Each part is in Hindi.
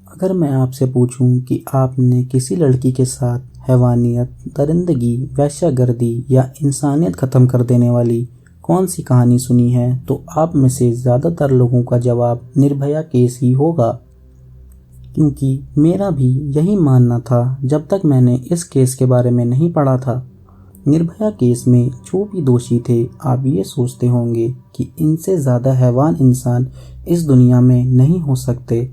अगर मैं आपसे पूछूं कि आपने किसी लड़की के साथ हैवानियत, दरिंदगी, वेश्यागर्दी या इंसानियत ख़त्म कर देने वाली कौन सी कहानी सुनी है, तो आप में से ज़्यादातर लोगों का जवाब निर्भया केस ही होगा। क्योंकि मेरा भी यही मानना था जब तक मैंने इस केस के बारे में नहीं पढ़ा था। निर्भया केस में जो भी दोषी थे, आप ये सोचते होंगे कि इनसे ज़्यादा हैवान इंसान इस दुनिया में नहीं हो सकते,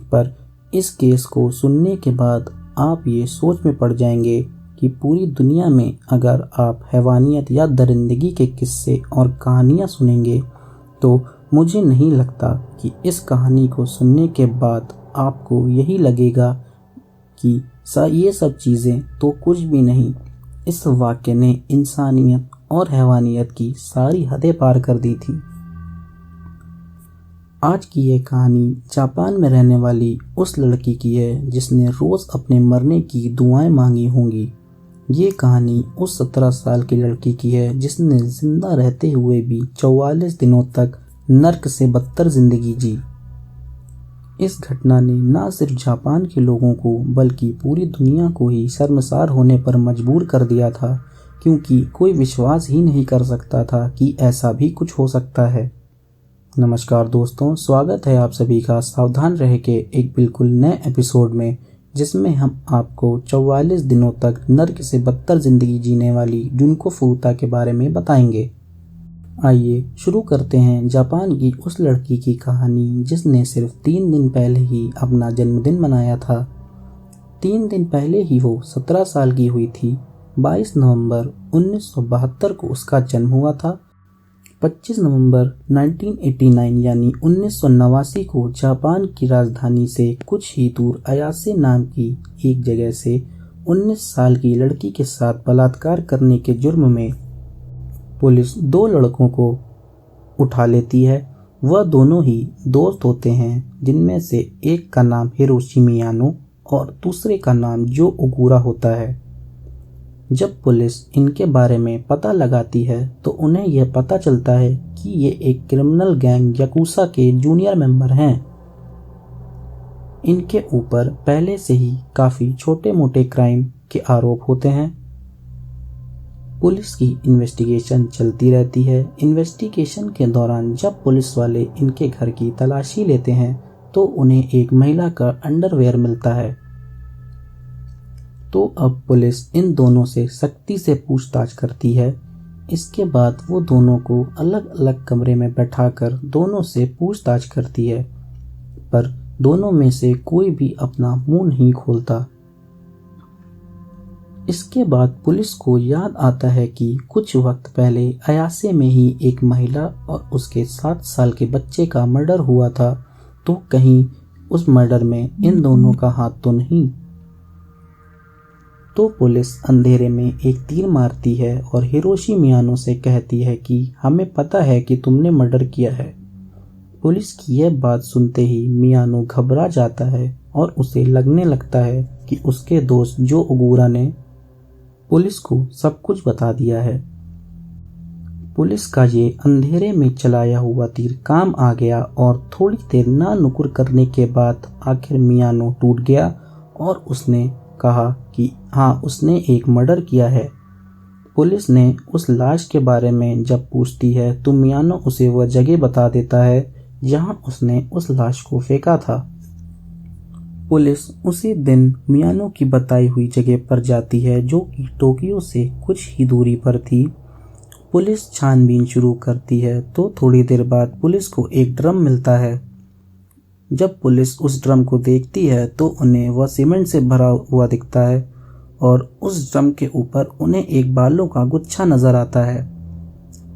पर इस केस को सुनने के बाद आप ये सोच में पड़ जाएंगे कि पूरी दुनिया में अगर आप हैवानियत या दरिंदगी के किस्से और कहानियाँ सुनेंगे तो मुझे नहीं लगता कि इस कहानी को सुनने के बाद आपको यही लगेगा कि ये सब चीज़ें तो कुछ भी नहीं। इस वाक़ये ने इंसानियत और हैवानियत की सारी हदें पार कर दी थी। आज की ये कहानी जापान में रहने वाली उस लड़की की है जिसने रोज़ अपने मरने की दुआएं मांगी होंगी। ये कहानी उस 17 साल की लड़की की है जिसने जिंदा रहते हुए भी 44 दिनों तक नर्क से बदतर जिंदगी जी। इस घटना ने न सिर्फ जापान के लोगों को बल्कि पूरी दुनिया को ही शर्मसार होने पर मजबूर कर दिया था, क्योंकि कोई विश्वास ही नहीं कर सकता था कि ऐसा भी कुछ हो सकता है। नमस्कार दोस्तों, स्वागत है आप सभी का सावधान रह के एक बिल्कुल नए एपिसोड में, जिसमें हम आपको 44 दिनों तक नर्क से बदतर जिंदगी जीने वाली जुनको फुरुता के बारे में बताएंगे। आइए शुरू करते हैं जापान की उस लड़की की कहानी जिसने सिर्फ 3 दिन पहले ही अपना जन्मदिन मनाया था। 3 दिन पहले ही वो 17 साल की हुई थी। 22 नवंबर 1972 को उसका जन्म हुआ था। 25 नवंबर 1989 यानी 1989 को जापान की राजधानी से कुछ ही दूर अयासे नाम की एक जगह से 19 साल की लड़की के साथ बलात्कार करने के जुर्म में पुलिस 2 लड़कों को उठा लेती है। वह दोनों ही दोस्त होते हैं, जिनमें से एक का नाम हिरोशी मियानो और दूसरे का नाम जो ओगुरा होता है। जब पुलिस इनके बारे में पता लगाती है तो उन्हें यह पता चलता है कि ये एक क्रिमिनल गैंग याकुजा के जूनियर मेंबर हैं। इनके ऊपर पहले से ही काफ़ी छोटे मोटे क्राइम के आरोप होते हैं। पुलिस की इन्वेस्टिगेशन चलती रहती है। इन्वेस्टिगेशन के दौरान जब पुलिस वाले इनके घर की तलाशी लेते हैं तो उन्हें एक महिला का अंडरवेयर मिलता है। तो अब पुलिस इन दोनों से सख्ती से पूछताछ करती है। इसके बाद वो दोनों को अलग अलग कमरे में बैठाकर दोनों से पूछताछ करती है, पर दोनों में से कोई भी अपना मुंह नहीं खोलता। इसके बाद पुलिस को याद आता है कि कुछ वक्त पहले अयासे में ही एक महिला और उसके 7 साल के बच्चे का मर्डर हुआ था, तो कहीं उस मर्डर में इन दोनों का हाथ तो नहीं। तो पुलिस अंधेरे में एक तीर मारती है और हिरोशी मियानो से कहती है कि हमें पता है कि तुमने मर्डर किया है। पुलिस की यह बात सुनते ही मियानो घबरा जाता है और उसे लगने लगता है कि उसके दोस्त जो ओगुरा ने पुलिस को सब कुछ बता दिया है। पुलिस का ये अंधेरे में चलाया हुआ तीर काम आ गया और थोड़ी देर ना नुकुर करने के बाद आखिर मियानो टूट गया और उसने कहा कि हाँ, उसने एक मर्डर किया है। पुलिस ने उस लाश के बारे में जब पूछती है तो मियानो उसे वह जगह बता देता है जहां उसने उस लाश को फेंका था। पुलिस उसी दिन मियानो की बताई हुई जगह पर जाती है, जो कि टोक्यो से कुछ ही दूरी पर थी। पुलिस छानबीन शुरू करती है तो थोड़ी देर बाद पुलिस को एक ड्रम मिलता है। जब पुलिस उस ड्रम को देखती है तो उन्हें वह सीमेंट से भरा हुआ दिखता है और उस ड्रम के ऊपर उन्हें एक बालों का गुच्छा नजर आता है।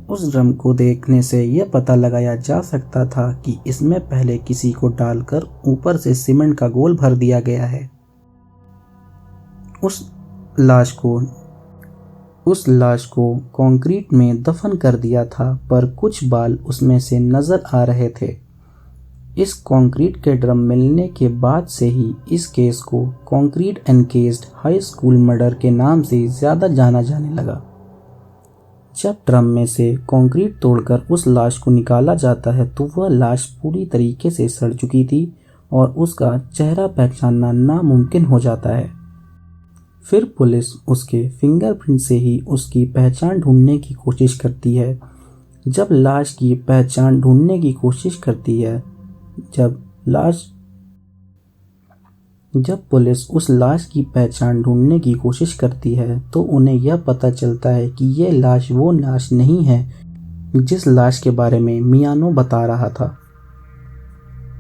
उस ड्रम को देखने से यह पता लगाया जा सकता था कि इसमें पहले किसी को डालकर ऊपर से सीमेंट का गोल भर दिया गया है। उस लाश को कंक्रीट में दफन कर दिया था, पर कुछ बाल उसमें से नजर आ रहे थे। इस कंक्रीट के ड्रम मिलने के बाद से ही इस केस को concrete encased high school murder के नाम से ज़्यादा जाना जाने लगा। जब ड्रम में से कंक्रीट तोड़कर उस लाश को निकाला जाता है तो वह लाश पूरी तरीके से सड़ चुकी थी और उसका चेहरा पहचानना नामुमकिन हो जाता है। फिर पुलिस उसके फिंगरप्रिंट से ही उसकी पहचान ढूंढने की कोशिश करती है। जब लाश की पहचान ढूंढने की कोशिश करती है, जब पुलिस उस लाश की पहचान ढूंढने की कोशिश करती है तो उन्हें यह पता चलता है कि यह लाश वो लाश नहीं है जिस लाश के बारे में मियानो बता रहा था,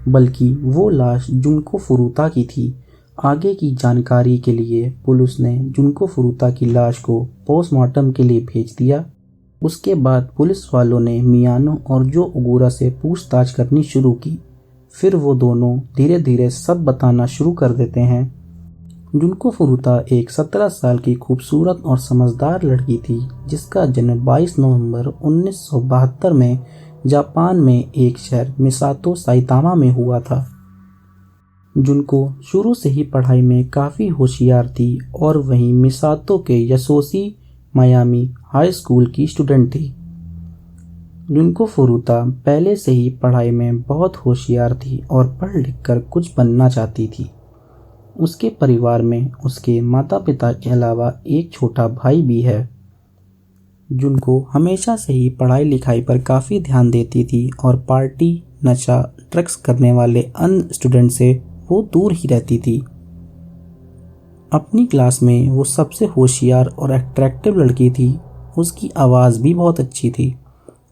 बल्कि वो लाश जुनको फुरुता की थी। आगे की जानकारी के लिए पुलिस ने जुनको फुरुता की लाश को पोस्टमार्टम के लिए भेज दिया। उसके बाद पुलिस वालों ने मियानो और जो ओगुरा से पूछताछ करनी शुरू की। फिर वो दोनों धीरे धीरे सब बताना शुरू कर देते हैं। जुनको फुरुता एक 17 साल की खूबसूरत और समझदार लड़की थी जिसका जन्म 22 नवंबर 1972 में जापान में एक शहर मिसातो साइतामा में हुआ था। जुनको शुरू से ही पढ़ाई में काफ़ी होशियार थी और वहीं मिसातो के यसोसी मायामी हाई स्कूल की स्टूडेंट थी। जुनको फुरुता पहले से ही पढ़ाई में बहुत होशियार थी और पढ़ लिख कर कुछ बनना चाहती थी। उसके परिवार में उसके माता पिता के अलावा एक छोटा भाई भी है। जुनको हमेशा से ही पढ़ाई लिखाई पर काफ़ी ध्यान देती थी और पार्टी, नशा, ड्रग्स करने वाले अन्य स्टूडेंट से वो दूर ही रहती थी। अपनी क्लास में वो सबसे होशियार और अट्रैक्टिव लड़की थी। उसकी आवाज़ भी बहुत अच्छी थी।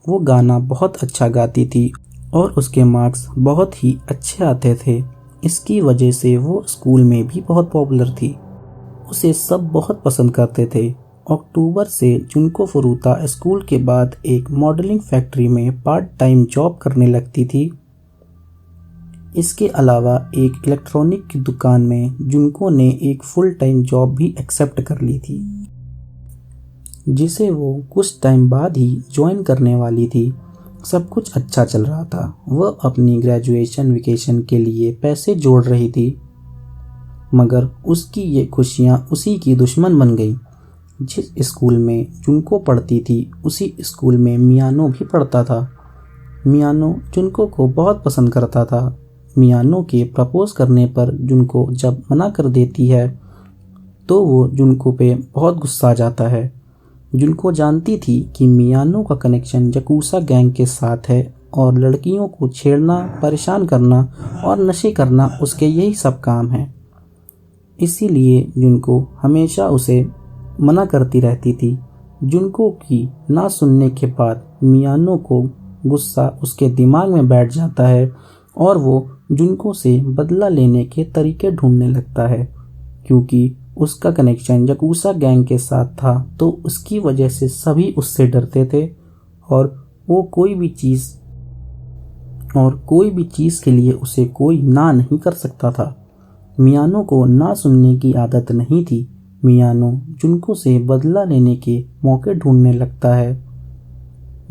वो गाना बहुत अच्छा गाती थी और उसके मार्क्स बहुत ही अच्छे आते थे। इसकी वजह से वो स्कूल में भी बहुत पॉपुलर थी। उसे सब बहुत पसंद करते थे। अक्टूबर से जुनको फुरुता स्कूल के बाद एक मॉडलिंग फैक्ट्री में पार्ट टाइम जॉब करने लगती थी। इसके अलावा एक इलेक्ट्रॉनिक की दुकान में जुनको ने एक फुल टाइम जॉब भी एक्सेप्ट कर ली थी, जिसे वो कुछ टाइम बाद ही ज्वाइन करने वाली थी। सब कुछ अच्छा चल रहा था। वह अपनी ग्रेजुएशन वेकेशन के लिए पैसे जोड़ रही थी, मगर उसकी ये खुशियाँ उसी की दुश्मन बन गई। जिस स्कूल में जुनको पढ़ती थी उसी स्कूल में मियानो भी पढ़ता था। मियानो जुनको को बहुत पसंद करता था। मियानो के प्रपोज करने पर जुनको जब मना कर देती है तो वो जुनको पे बहुत गुस्सा आ जाता है। जुनको जानती थी कि मियानो का कनेक्शन यकूसा गैंग के साथ है और लड़कियों को छेड़ना, परेशान करना और नशे करना उसके यही सब काम हैं। इसीलिए जुनको हमेशा उसे मना करती रहती थी। जुनको की ना सुनने के बाद मियानो को गुस्सा उसके दिमाग में बैठ जाता है और वो जुनको से बदला लेने के तरीके ढूंढने लगता है। क्योंकि उसका कनेक्शन यकूसा गैंग के साथ था तो उसकी वजह से सभी उससे डरते थे और कोई भी चीज़ के लिए उसे कोई ना नहीं कर सकता था। मियानो को ना सुनने की आदत नहीं थी। मियानो जुनको से बदला लेने के मौके ढूंढने लगता है।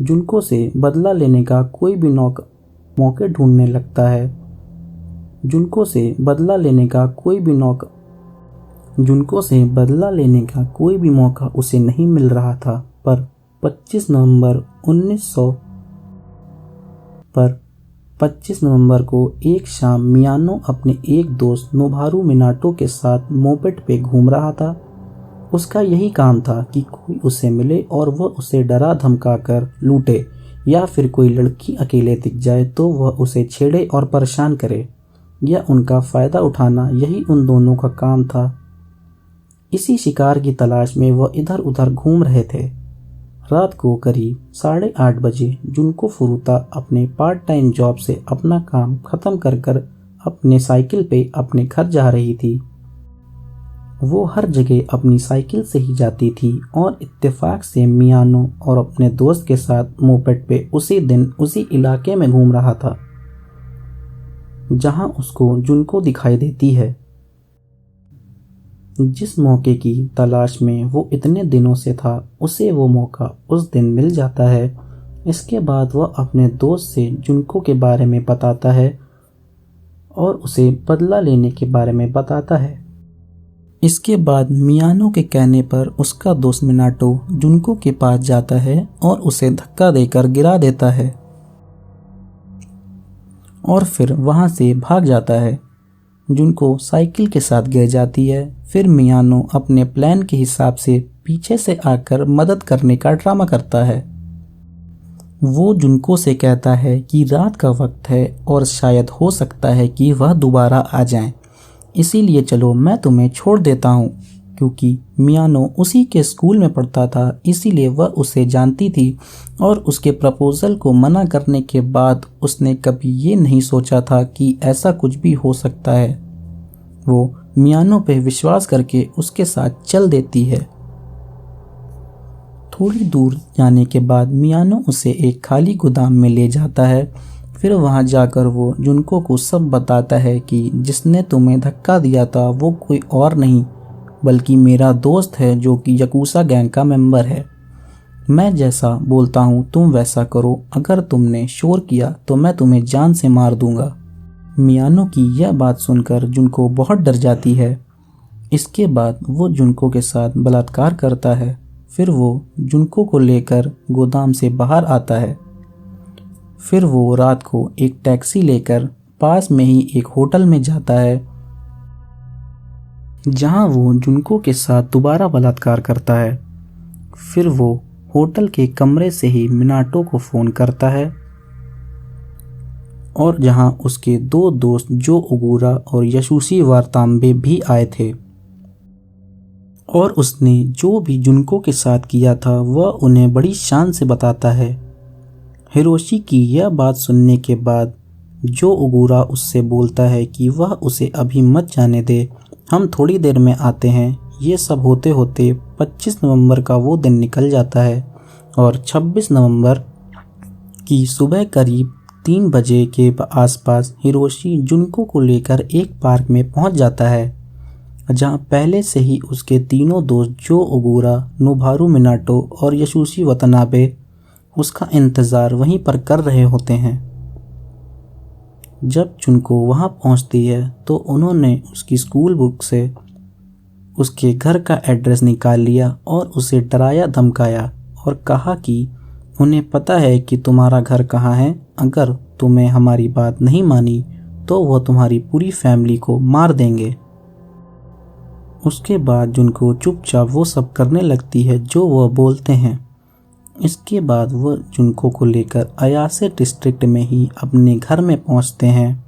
जुनको से बदला लेने का कोई भी मौके ढूंढने लगता है। जुनको से बदला लेने का कोई भी मौका उसे नहीं मिल रहा था। पर 25 नवंबर को एक शाम मियानो अपने एक दोस्त नोबारू मिनाटो के साथ मोपेड पे घूम रहा था। उसका यही काम था कि कोई उसे मिले और वह उसे डरा धमका कर लूटे, या फिर कोई लड़की अकेले दिख जाए तो वह उसे छेड़े और परेशान करे या उनका फ़ायदा उठाना, यही उन दोनों का काम था। इसी शिकार की तलाश में वह इधर उधर घूम रहे थे। रात को करीब 8:30 बजे जुनको फुरुता अपने पार्ट टाइम जॉब से अपना काम ख़त्म कर अपने साइकिल पे अपने घर जा रही थी। वो हर जगह अपनी साइकिल से ही जाती थी और इत्तेफाक से मियानो और अपने दोस्त के साथ मोपेड पे उसी दिन उसी इलाके में घूम रहा था जहां उसको जुनको दिखाई देती है। जिस मौके की तलाश में वो इतने दिनों से था, उसे वो मौका उस दिन मिल जाता है। इसके बाद वह अपने दोस्त से जुनको के बारे में बताता है और उसे बदला लेने के बारे में बताता है। इसके बाद मियानो के कहने पर उसका दोस्त मिनाटो जुनको के पास जाता है और उसे धक्का देकर गिरा देता है और फिर वहाँ से भाग जाता है। जुनको साइकिल के साथ गिर जाती है। फिर मियानो अपने प्लान के हिसाब से पीछे से आकर मदद करने का ड्रामा करता है। वो जुनको से कहता है कि रात का वक्त है और शायद हो सकता है कि वह दोबारा आ जाएं, इसीलिए चलो मैं तुम्हें छोड़ देता हूँ। क्योंकि मियानो उसी के स्कूल में पढ़ता था, इसीलिए वह उसे जानती थी और उसके प्रपोजल को मना करने के बाद उसने कभी ये नहीं सोचा था कि ऐसा कुछ भी हो सकता है। वो मियानो पे विश्वास करके उसके साथ चल देती है। थोड़ी दूर जाने के बाद मियानो उसे एक खाली गोदाम में ले जाता है। फिर वहां जाकर वो जुनको को सब बताता है कि जिसने तुम्हें धक्का दिया था वो कोई और नहीं बल्कि मेरा दोस्त है जो कि याकुजा गैंग का मेंबर है। मैं जैसा बोलता हूँ तुम वैसा करो, अगर तुमने शोर किया तो मैं तुम्हें जान से मार दूंगा। मियानो की यह बात सुनकर जुनको बहुत डर जाती है। इसके बाद वो जुनको के साथ बलात्कार करता है। फिर वो जुनको को लेकर गोदाम से बाहर आता है। फिर वो रात को एक टैक्सी लेकर पास में ही एक होटल में जाता है, जहां वो जुनको के साथ दोबारा बलात्कार करता है। फिर वो होटल के कमरे से ही मिनाटो को फोन करता है और जहां उसके दो दोस्त जो ओगुरा और यशुशी वारताम्बे भी आए थे और उसने जो भी जुनको के साथ किया था वह उन्हें बड़ी शान से बताता है। हिरोशी की यह बात सुनने के बाद जो ओगुरा उससे बोलता है कि वह उसे अभी मत जाने दे, हम थोड़ी देर में आते हैं। ये सब होते होते 25 नवंबर का वो दिन निकल जाता है और 26 नवंबर की सुबह करीब 3 बजे के आसपास हिरोशी जुनको को लेकर एक पार्क में पहुंच जाता है, जहां पहले से ही उसके तीनों दोस्त जो ओगुरा, नोबुहारू मिनाटो और यशुशी वतनाबे उसका इंतज़ार वहीं पर कर रहे होते हैं। जब जुनको वहां पहुंचती है तो उन्होंने उसकी स्कूल बुक से उसके घर का एड्रेस निकाल लिया और उसे डराया धमकाया और कहा कि उन्हें पता है कि तुम्हारा घर कहाँ है, अगर तुम्हें हमारी बात नहीं मानी तो वह तुम्हारी पूरी फैमिली को मार देंगे। उसके बाद जुनको चुपचाप वो सब करने लगती है जो वह बोलते हैं। इसके बाद वह जुनको को लेकर अयासे डिस्ट्रिक्ट में ही अपने घर में पहुंचते हैं,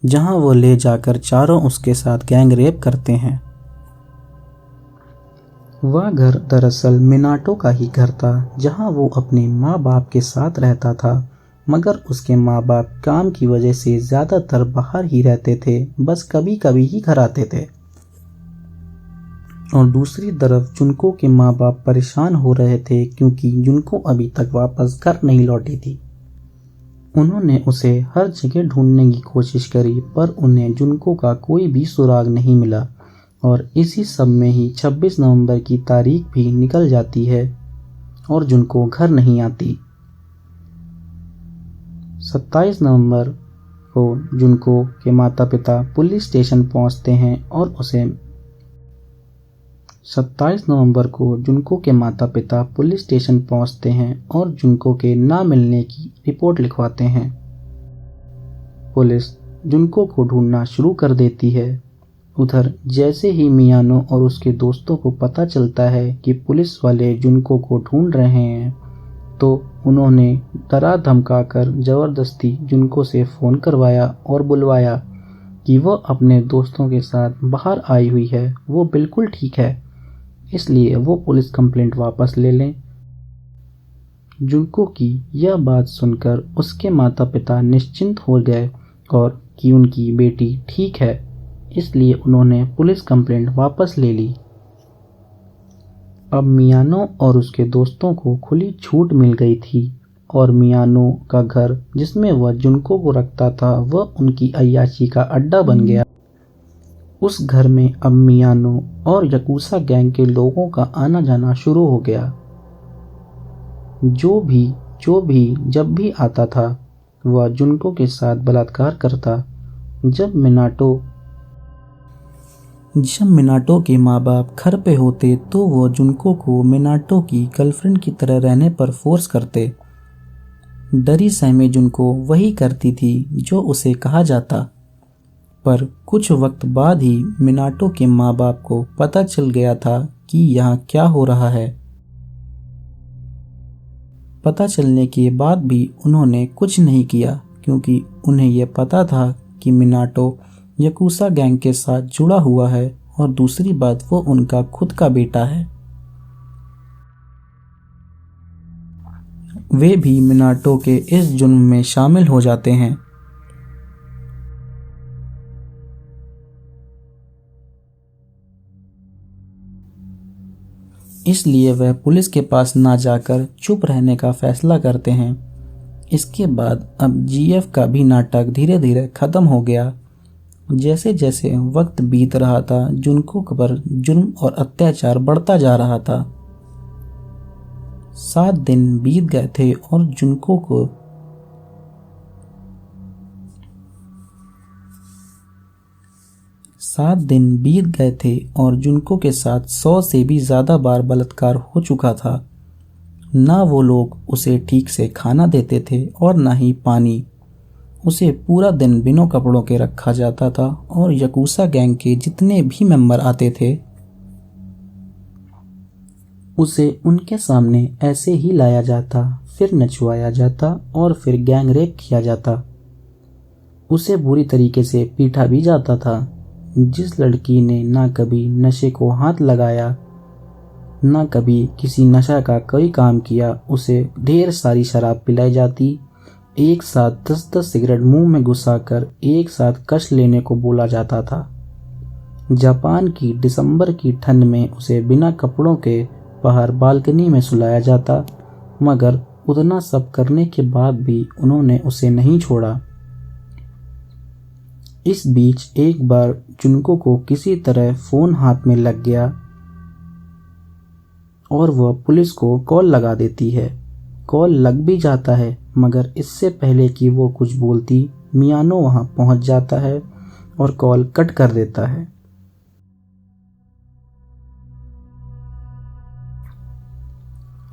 जहां वो ले जाकर चारों उसके साथ गैंग रेप करते हैं। वह घर दरअसल मिनाटो का ही घर था, जहां वो अपने माँ बाप के साथ रहता था, मगर उसके माँ बाप काम की वजह से ज़्यादातर बाहर ही रहते थे, बस कभी कभी ही घर आते थे। और दूसरी तरफ जुनको के माँ बाप परेशान हो रहे थे क्योंकि जुनको अभी तक वापस घर नहीं लौटी थी। उन्होंने उसे हर जगह ढूंढने की कोशिश करी पर उन्हें जुनको का कोई भी सुराग नहीं मिला और इसी सब में ही 26 नवंबर की तारीख भी निकल जाती है और जुनको घर नहीं आती। 27 नवंबर को जुनको के माता पिता पुलिस स्टेशन पहुंचते हैं और उसे 27 नवंबर को जुनको के माता पिता पुलिस स्टेशन पहुंचते हैं और जुनको के ना मिलने की रिपोर्ट लिखवाते हैं। पुलिस जुनको को ढूंढना शुरू कर देती है। उधर जैसे ही मियानो और उसके दोस्तों को पता चलता है कि पुलिस वाले जुनको को ढूंढ रहे हैं तो उन्होंने डरा धमका कर जबरदस्ती जुनको से फ़ोन करवाया और बुलवाया कि वह अपने दोस्तों के साथ बाहर आई हुई है, वो बिल्कुल ठीक है, इसलिए वो पुलिस कंप्लेंट वापस ले लें। जुनको की यह बात सुनकर उसके माता पिता निश्चिंत हो गए और कि उनकी बेटी ठीक है, इसलिए उन्होंने पुलिस कंप्लेंट वापस ले ली। अब मियानो और उसके दोस्तों को खुली छूट मिल गई थी और मियानो का घर जिसमें वह जुनको को रखता था वह उनकी अय्याशी का अड्डा बन गया। उस घर में अब मियानो और याकुजा गैंग के लोगों का आना जाना शुरू हो गया। जो भी जब भी आता था वह जुनको के साथ बलात्कार करता। जब मिनाटो के माँ बाप घर पे होते तो वो जुनको को मिनाटो की गर्लफ्रेंड की तरह रहने पर फोर्स करते। डरी सहमी जुनको वही करती थी जो उसे कहा जाता। पर कुछ वक्त बाद ही मिनाटो के माँ बाप को पता चल गया था कि यहाँ क्या हो रहा है। पता चलने के बाद भी उन्होंने कुछ नहीं किया, क्योंकि उन्हें यह पता था कि मिनाटो याकुजा गैंग के साथ जुड़ा हुआ है, और दूसरी बात वो उनका खुद का बेटा है। वे भी मिनाटो के इस जुर्म में शामिल हो जाते हैं। इसलिए वह पुलिस के पास ना जाकर चुप रहने का फैसला करते हैं। इसके बाद अब जीएफ का भी नाटक धीरे धीरे खत्म हो गया। जैसे जैसे वक्त बीत रहा था, जुनको पर जुर्म और अत्याचार बढ़ता जा रहा था। 7 दिन बीत गए थे और जुनको को के साथ 100 से भी ज्यादा बार बलात्कार हो चुका था। ना वो लोग उसे ठीक से खाना देते थे और ना ही पानी। उसे पूरा दिन बिना कपड़ों के रखा जाता था, और याकुजा गैंग के जितने भी मेंबर आते थे उसे उनके सामने ऐसे ही लाया जाता, फिर नचवाया जाता और फिर गैंग रेप किया जाता। उसे बुरी तरीके से पीटा भी जाता था। जिस लड़की ने ना कभी नशे को हाथ लगाया, ना कभी किसी नशा का कोई काम किया, उसे ढेर सारी शराब पिलाई जाती। एक साथ 10-10 सिगरेट मुंह में घुसाकर एक साथ कश लेने को बोला जाता था। जापान की दिसंबर की ठंड में उसे बिना कपड़ों के बाहर बालकनी में सुलाया जाता, मगर उतना सब करने के बाद भी उन्होंने उसे नहीं छोड़ा। इस बीच एक बार जुनको को किसी तरह फोन हाथ में लग गया और वह पुलिस को कॉल लगा देती है। कॉल लग भी जाता है, मगर इससे पहले कि वो कुछ बोलती, मियानो वहां पहुंच जाता है और कॉल कट कर देता है।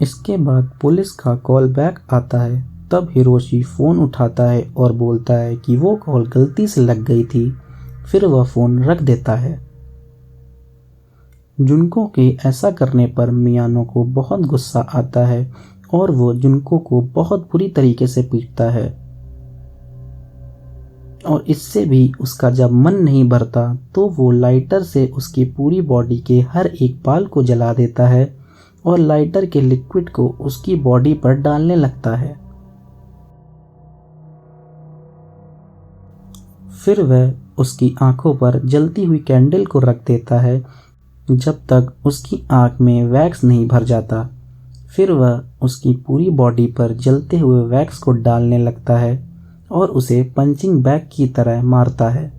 इसके बाद पुलिस का कॉल बैक आता है। तब हिरोशी फोन उठाता है और बोलता है कि वो कॉल गलती से लग गई थी। फिर वह फोन रख देता है। जुनको के ऐसा करने पर मियानो को बहुत गुस्सा आता है और वो जुनको को बहुत बुरी तरीके से पीटता है। और इससे भी उसका जब मन नहीं भरता तो वो लाइटर से उसकी पूरी बॉडी के हर एक बाल को जला देता है और लाइटर के लिक्विड को उसकी बॉडी पर डालने लगता है। फिर वह उसकी आंखों पर जलती हुई कैंडल को रख देता है जब तक उसकी आंख में वैक्स नहीं भर जाता। फिर वह उसकी पूरी बॉडी पर जलते हुए वैक्स को डालने लगता है और उसे पंचिंग बैग की तरह मारता है।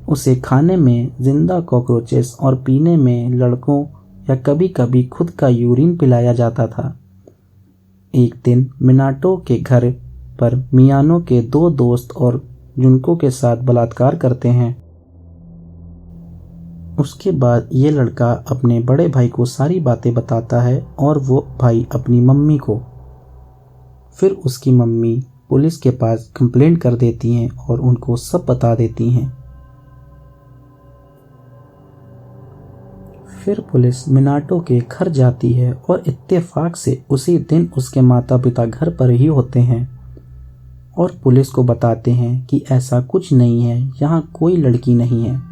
उसे खाने में जिंदा कॉकरोचेस और पीने में लड़कों या कभी कभी खुद का यूरिन पिलाया जाता था। एक दिन मिनाटो के घर पर मियानो के 2 दोस्त और जुनको के साथ बलात्कार करते हैं। उसके बाद ये लड़का अपने बड़े भाई को सारी बातें बताता है और वो भाई अपनी मम्मी को। फिर उसकी मम्मी पुलिस के पास कंप्लेंट कर देती हैं और उनको सब बता देती हैं। फिर पुलिस मिनाटो के घर जाती है और इत्तेफाक से उसी दिन उसके माता पिता घर पर ही होते हैं और पुलिस को बताते हैं कि ऐसा कुछ नहीं है, यहाँ कोई लड़की नहीं है।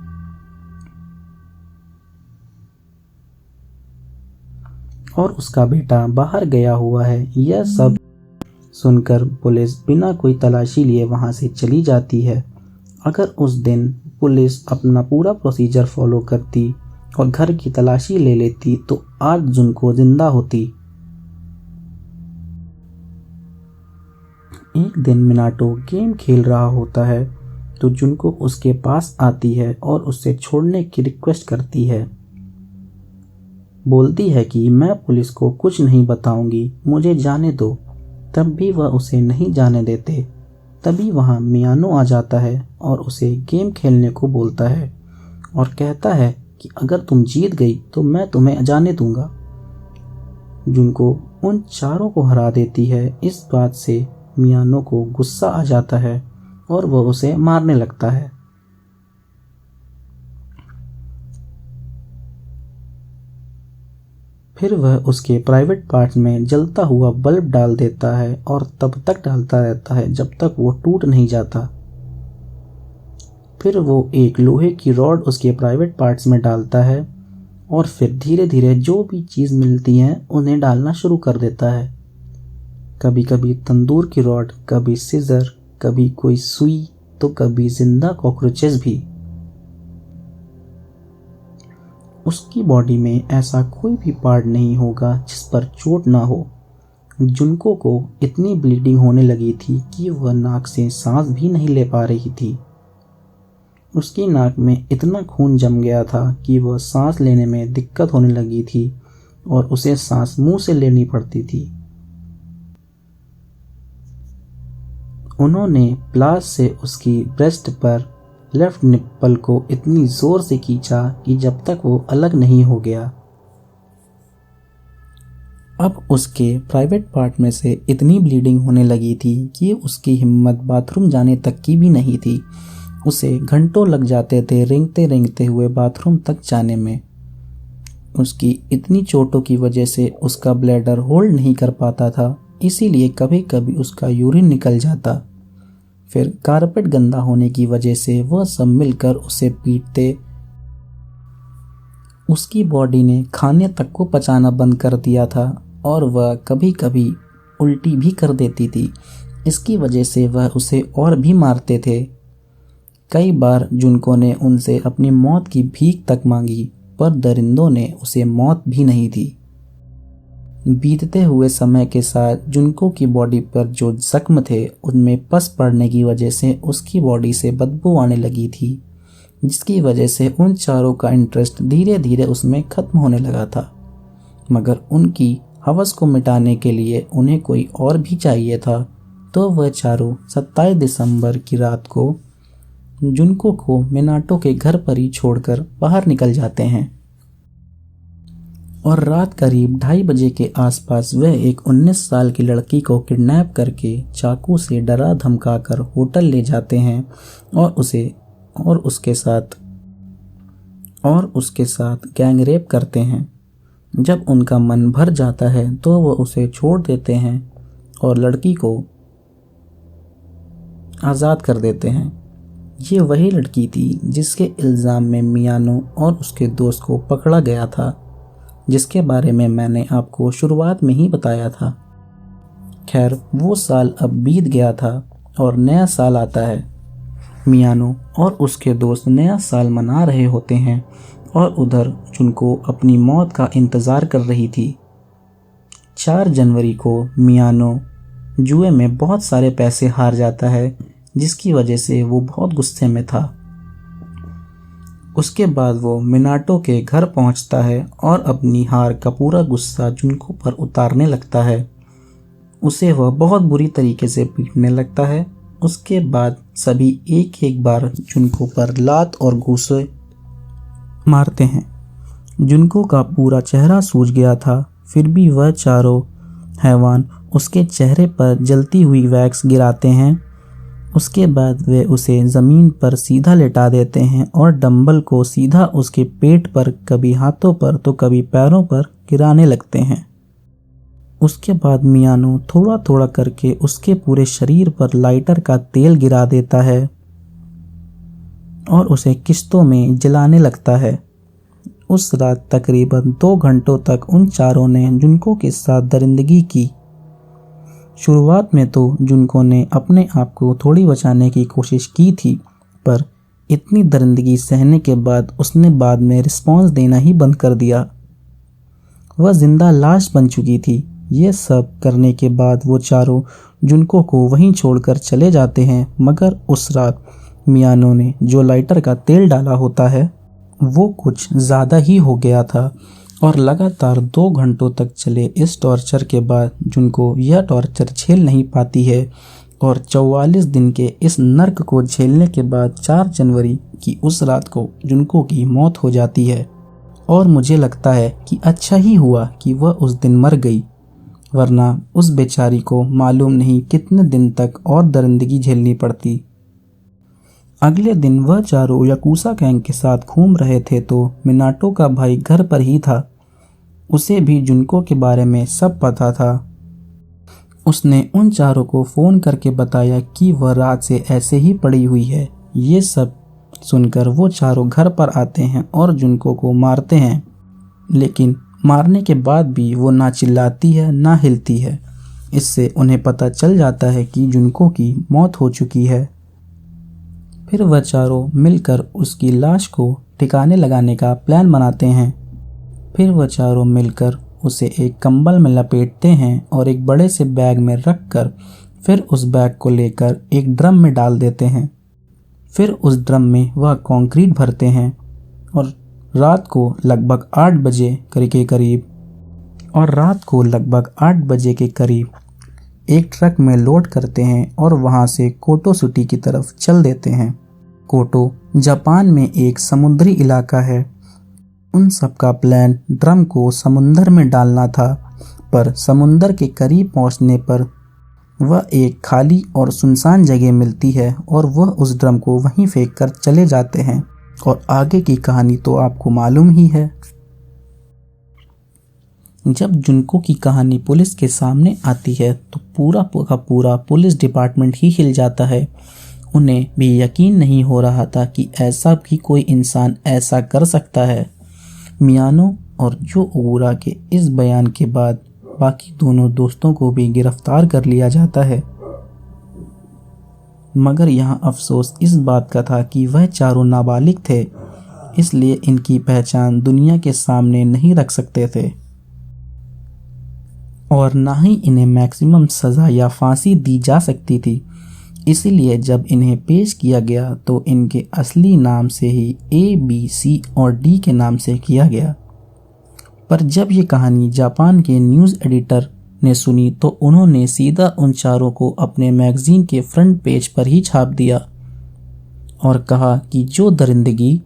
और उसका बेटा बाहर गया हुआ है। यह सब सुनकर पुलिस बिना कोई तलाशी लिए वहां से चली जाती है। अगर उस दिन पुलिस अपना पूरा प्रोसीजर फॉलो करती और घर की तलाशी ले लेती तो आज जुनको जिंदा होती। एक दिन मिनाटो गेम खेल रहा होता है तो जुनको उसके पास आती है और उससे छोड़ने की रिक्वेस्ट करती है। बोलती है कि मैं पुलिस को कुछ नहीं बताऊंगी, मुझे जाने दो। तब भी वह उसे नहीं जाने देते। तभी वहां मियानो आ जाता है और उसे गेम खेलने को बोलता है और कहता है कि अगर तुम जीत गई तो मैं तुम्हें जाने दूंगा। जुनको उन चारों को हरा देती है। इस बात से मियानो को गुस्सा आ जाता है और वह उसे मारने लगता है। फिर वह उसके प्राइवेट पार्ट में जलता हुआ बल्ब डाल देता है और तब तक डालता रहता है जब तक वो टूट नहीं जाता। फिर वो एक लोहे की रॉड उसके प्राइवेट पार्ट्स में डालता है और फिर धीरे धीरे जो भी चीज़ मिलती हैं उन्हें डालना शुरू कर देता है। कभी कभी तंदूर की रॉड, कभी सीजर, कभी कोई सुई, तो कभी जिंदा कॉकरोचेस भी। उसकी बॉडी में ऐसा कोई भी पार्ट नहीं होगा जिस पर चोट ना हो। जुनको को इतनी ब्लीडिंग होने लगी थी कि वह नाक से सांस भी नहीं ले पा रही थी। उसकी नाक में इतना खून जम गया था कि वह सांस लेने में दिक्कत होने लगी थी और उसे सांस मुंह से लेनी पड़ती थी। उन्होंने प्लास से उसकी ब्रेस्ट पर लेफ्ट निप्पल को इतनी जोर से खींचा कि जब तक वो अलग नहीं हो गया। अब उसके प्राइवेट पार्ट में से इतनी ब्लीडिंग होने लगी थी कि उसकी हिम्मत बाथरूम जाने तक की भी नहीं थी। उसे घंटों लग जाते थे रेंगते रेंगते हुए बाथरूम तक जाने में। उसकी इतनी चोटों की वजह से उसका ब्लैडर होल्ड नहीं कर पाता था, इसीलिए कभी कभी उसका यूरिन निकल जाता। फिर कारपेट गंदा होने की वजह से वह सब मिलकर उसे पीटते। उसकी बॉडी ने खाने तक को पचाना बंद कर दिया था और वह कभी कभी उल्टी भी कर देती थी। इसकी वजह से वह उसे और भी मारते थे। कई बार जुनको ने उनसे अपनी मौत की भीख तक मांगी, पर दरिंदों ने उसे मौत भी नहीं दी। बीतते हुए समय के साथ जुनको की बॉडी पर जो जख्म थे उनमें पस पड़ने की वजह से उसकी बॉडी से बदबू आने लगी थी, जिसकी वजह से उन चारों का इंटरेस्ट धीरे धीरे उसमें खत्म होने लगा था। मगर उनकी हवस को मिटाने के लिए उन्हें कोई और भी चाहिए था, तो वह चारों 27 दिसंबर की रात को जुनको को मिनाटो के घर पर ही छोड़कर बाहर निकल जाते हैं और रात करीब 2:30 बजे के आसपास वह एक 19 साल की लड़की को किडनैप करके चाकू से डरा धमकाकर होटल ले जाते हैं और उसके साथ गैंग रेप करते हैं। जब उनका मन भर जाता है तो वह उसे छोड़ देते हैं और लड़की को आज़ाद कर देते हैं। ये वही लड़की थी जिसके इल्ज़ाम में मियानो और उसके दोस्त को पकड़ा गया था, जिसके बारे में मैंने आपको शुरुआत में ही बताया था। खैर, वो साल अब बीत गया था और नया साल आता है। मियानो और उसके दोस्त नया साल मना रहे होते हैं और उधर जुनको अपनी मौत का इंतज़ार कर रही थी। 4 जनवरी को मियानो जुए में बहुत सारे पैसे हार जाता है, जिसकी वजह से वो बहुत गुस्से में था। उसके बाद वो मिनाटो के घर पहुंचता है और अपनी हार का पूरा गुस्सा जुनको पर उतारने लगता है। उसे वह बहुत बुरी तरीके से पीटने लगता है। उसके बाद सभी एक एक बार जुनको पर लात और घूंसे मारते हैं। जुनको का पूरा चेहरा सूज गया था, फिर भी वह चारों हैवान उसके चेहरे पर जलती हुई वैक्स गिराते हैं। उसके बाद वे उसे ज़मीन पर सीधा लेटा देते हैं और डंबल को सीधा उसके पेट पर, कभी हाथों पर तो कभी पैरों पर गिराने लगते हैं। उसके बाद मियानो थोड़ा थोड़ा करके उसके पूरे शरीर पर लाइटर का तेल गिरा देता है और उसे किश्तों में जलाने लगता है। उस रात तकरीबन 2 घंटों तक उन चारों ने जुनको के साथ दरिंदगी की। शुरुआत में तो जुनको ने अपने आप को थोड़ी बचाने की कोशिश की थी, पर इतनी दरिंदगी सहने के बाद उसने बाद में रिस्पॉन्स देना ही बंद कर दिया। वह जिंदा लाश बन चुकी थी। ये सब करने के बाद वो चारों जुनको को वहीं छोड़कर चले जाते हैं, मगर उस रात मियानो ने जो लाइटर का तेल डाला होता है वो कुछ ज़्यादा ही हो गया था और लगातार 2 घंटों तक चले इस टॉर्चर के बाद जुनको यह टॉर्चर झेल नहीं पाती है और 44 दिन के इस नर्क को झेलने के बाद 4 जनवरी की उस रात को जुनको की मौत हो जाती है। और मुझे लगता है कि अच्छा ही हुआ कि वह उस दिन मर गई वरना उस बेचारी को मालूम नहीं कितने दिन तक और दरिंदगी झेलनी पड़ती। अगले दिन वह चारों याकुजा गैंग के साथ घूम रहे थे तो मिनाटो का भाई घर पर ही था। उसे भी जुनको के बारे में सब पता था। उसने उन चारों को फ़ोन करके बताया कि वह रात से ऐसे ही पड़ी हुई है। ये सब सुनकर वो चारों घर पर आते हैं और जुनको को मारते हैं, लेकिन मारने के बाद भी वो ना चिल्लाती है ना हिलती है। इससे उन्हें पता चल जाता है कि जुनको की मौत हो चुकी है। फिर वह चारों मिलकर उसकी लाश को ठिकाने लगाने का प्लान बनाते हैं। फिर वह चारों मिलकर उसे एक कंबल में लपेटते हैं और एक बड़े से बैग में रखकर फिर उस बैग को लेकर एक ड्रम में डाल देते हैं। फिर उस ड्रम में वह कंक्रीट भरते हैं और रात को लगभग 8 बजे के करीब एक ट्रक में लोड करते हैं और वहां से कोटो सिटी की तरफ चल देते हैं। कोटो जापान में एक समुद्री इलाका है। उन सब का प्लान ड्रम को समुंदर में डालना था, पर समुंदर के करीब पहुंचने पर वह एक खाली और सुनसान जगह मिलती है और वह उस ड्रम को वहीं फेंक कर चले जाते हैं। और आगे की कहानी तो आपको मालूम ही है। जब जुनको की कहानी पुलिस के सामने आती है तो पूरा का पूरा पुलिस डिपार्टमेंट ही हिल जाता है। उन्हें भी यकीन नहीं हो रहा था कि ऐसा भी कोई इंसान ऐसा कर सकता है। मियानो और जो ओगुरा के इस बयान के बाद बाकी दोनों दोस्तों को भी गिरफ्तार कर लिया जाता है। मगर यहाँ अफसोस इस बात का था कि वह चारों नाबालिग थे, इसलिए इनकी पहचान दुनिया के सामने नहीं रख सकते थे और ना ही इन्हें मैक्सिमम सज़ा या फांसी दी जा सकती थी। इसीलिए जब इन्हें पेश किया गया तो इनके असली नाम से ही A, B, C और D के नाम से किया गया। पर जब ये कहानी जापान के न्यूज़ एडिटर ने सुनी तो उन्होंने सीधा उन चारों को अपने मैगजीन के फ्रंट पेज पर ही छाप दिया और कहा कि जो दरिंदगी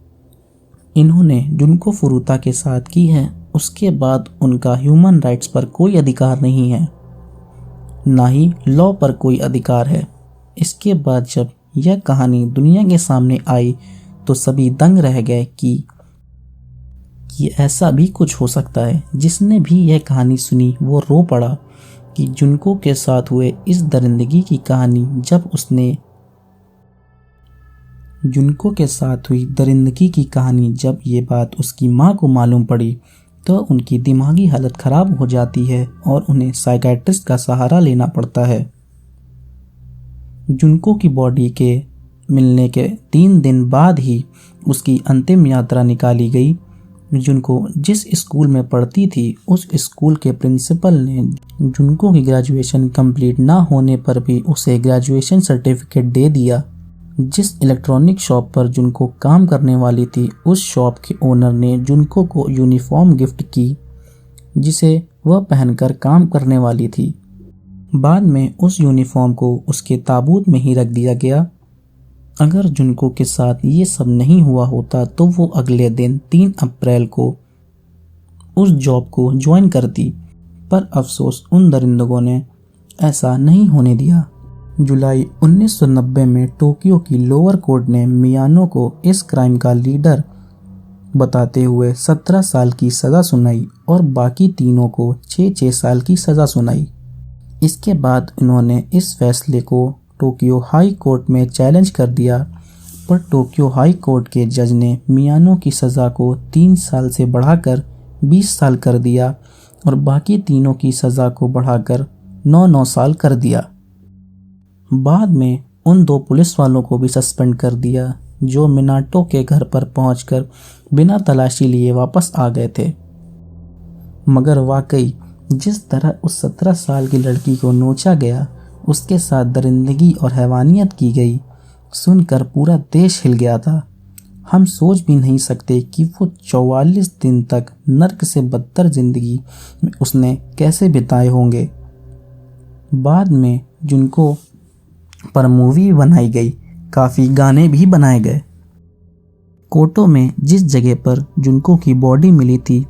इन्होंने जुनको फुरुता के साथ की है उसके बाद उनका ह्यूमन राइट्स पर कोई अधिकार नहीं है, ना ही लॉ पर कोई अधिकार है। इसके बाद जब यह कहानी दुनिया के सामने आई तो सभी दंग रह गए कि ऐसा भी कुछ हो सकता है। जिसने भी यह कहानी सुनी वो रो पड़ा कि जुनको के साथ हुए इस दरिंदगी की कहानी जब उसने जुनको के साथ हुई दरिंदगी की कहानी जब ये बात उसकी माँ को मालूम पड़ी तो उनकी दिमागी हालत ख़राब हो जाती है और उन्हें साइकियाट्रिस्ट का सहारा लेना पड़ता है। जुनको की बॉडी के मिलने के 3 दिन बाद ही उसकी अंतिम यात्रा निकाली गई। जुनको जिस स्कूल में पढ़ती थी उस स्कूल के प्रिंसिपल ने जुनको की ग्रेजुएशन कंप्लीट ना होने पर भी उसे ग्रेजुएशन सर्टिफिकेट दे दिया। जिस इलेक्ट्रॉनिक शॉप पर जुनको काम करने वाली थी उस शॉप के ओनर ने जुनको को यूनिफॉर्म गिफ्ट की जिसे वह पहनकर काम करने वाली थी। बाद में उस यूनिफॉर्म को उसके ताबूत में ही रख दिया गया। अगर जुनको के साथ ये सब नहीं हुआ होता तो वो अगले दिन 3 अप्रैल को उस जॉब को ज्वाइन करती, पर अफसोस उन दरिंदगों ने ऐसा नहीं होने दिया। जुलाई 1990 में टोक्यो की लोअर कोर्ट ने मियानो को इस क्राइम का लीडर बताते हुए 17 साल की सज़ा सुनाई और बाकी तीनों को 6-6 साल की सज़ा सुनाई। इसके बाद उन्होंने इस फैसले को टोक्यो हाई कोर्ट में चैलेंज कर दिया, पर टोक्यो हाई कोर्ट के जज ने मियानो की सज़ा को 3 साल से बढ़ाकर 20 साल कर दिया और बाकी तीनों की सज़ा को बढ़ाकर 9-9 साल कर दिया। बाद में उन 2 पुलिस वालों को भी सस्पेंड कर दिया जो मिनाटो के घर पर पहुंचकर बिना तलाशी लिए वापस आ गए थे। मगर वाकई जिस तरह उस 17 साल की लड़की को नोचा गया, उसके साथ दरिंदगी और हैवानियत की गई, सुनकर पूरा देश हिल गया था। हम सोच भी नहीं सकते कि वो 44 दिन तक नर्क से बदतर जिंदगी में उसने कैसे बिताए होंगे। बाद में जुनको पर मूवी बनाई गई, काफ़ी गाने भी बनाए गए। कोटो में जिस जगह पर जुनको की बॉडी मिली थी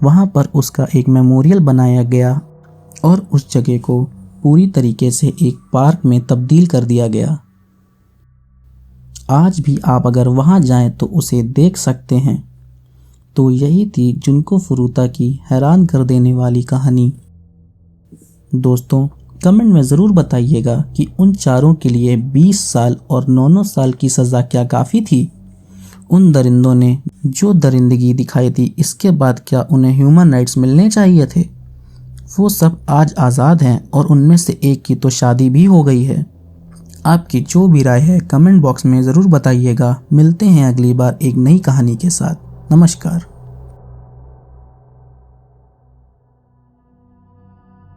वहाँ पर उसका एक मेमोरियल बनाया गया। और उस जगह को पूरी तरीके से एक पार्क में तब्दील कर दिया गया। आज भी आप अगर वहां जाएं तो उसे देख सकते हैं। तो यही थी जुनको फुरुता की हैरान कर देने वाली कहानी। दोस्तों, कमेंट में ज़रूर बताइएगा कि उन चारों के लिए 20 साल और 9 साल की सज़ा क्या काफ़ी थी। उन दरिंदों ने जो दरिंदगी दिखाई थी, इसके बाद क्या उन्हें ह्यूमन राइट्स मिलने चाहिए थे? वो सब आज आज़ाद हैं और उनमें से एक की तो शादी भी हो गई है। आपकी जो भी राय है कमेंट बॉक्स में ज़रूर बताइएगा। मिलते हैं अगली बार एक नई कहानी के साथ। नमस्कार।